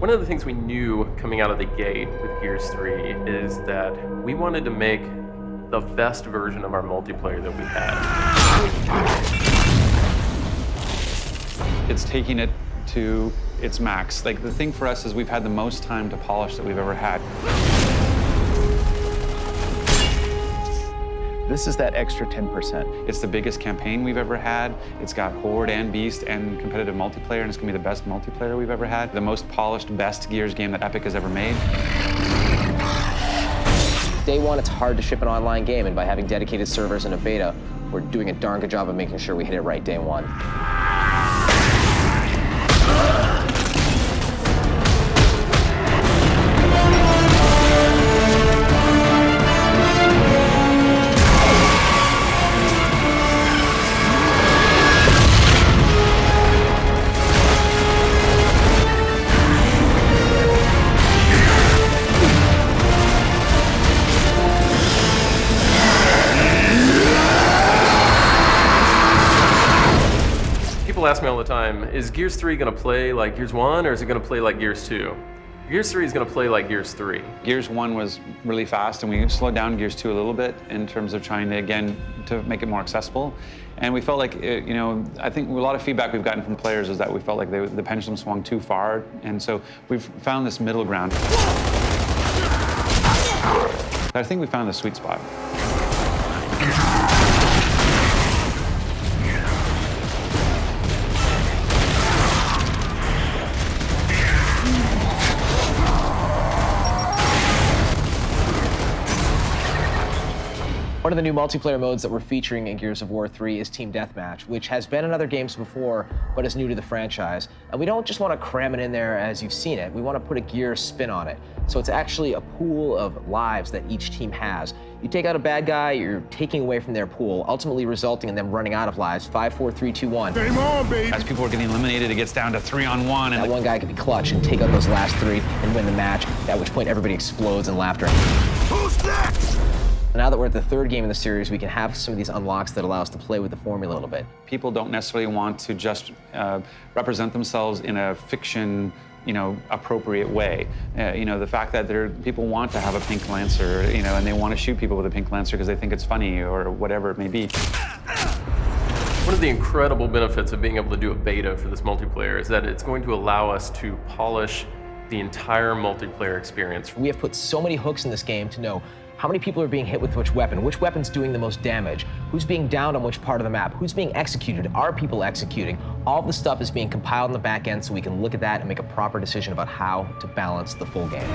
One of the things we knew coming out of the gate with Gears 3 is that we wanted to make the best version of our multiplayer that we had. It's taking it to its max. Like, the thing for us is we've had the most time to polish that we've ever had. This is that extra 10%. It's the biggest campaign we've ever had. It's got Horde and Beast and competitive multiplayer, and it's gonna be the best multiplayer we've ever had. The most polished, best Gears game that Epic has ever made. Day one, it's hard to ship an online game, and by having dedicated servers and a beta, we're doing a darn good job of making sure we hit it right day one. People ask me all the time, is Gears 3 gonna play like Gears 1 or is it gonna play like Gears 2? Gears 3 is gonna play like Gears 3. Gears 1 was really fast, and we slowed down Gears 2 a little bit in terms of trying to, again, to make it more accessible. And we felt like, you know, I think a lot of feedback we've gotten from players is that we felt like the pendulum swung too far, and so we've found this middle ground. I think we found the sweet spot. One of the new multiplayer modes that we're featuring in Gears of War 3 is Team Deathmatch, which has been in other games before, but is new to the franchise. And we don't just want to cram it in there as you've seen it, we want to put a Gears spin on it. So it's actually a pool of lives that each team has. You take out a bad guy, you're taking away from their pool, ultimately resulting in them running out of lives. 5, 4, 3, 2, 1. Game on, baby! As people are getting eliminated, it gets down to 3-on-1. And that one guy could be clutch and take out those last 3 and win the match, at which point everybody explodes in laughter. Who's next? Now that we're at the third game in the series, we can have some of these unlocks that allow us to play with the formula a little bit. People don't necessarily want to just represent themselves in a fiction, you know, appropriate way. You know, the fact that people want to have a pink Lancer, you know, and they want to shoot people with a pink Lancer because they think it's funny or whatever it may be. One of the incredible benefits of being able to do a beta for this multiplayer is that it's going to allow us to polish the entire multiplayer experience. We have put so many hooks in this game to know how many people are being hit with which weapon's doing the most damage, who's being downed on which part of the map, who's being executed, are people executing. All the stuff is being compiled in the back end so we can look at that and make a proper decision about how to balance the full game.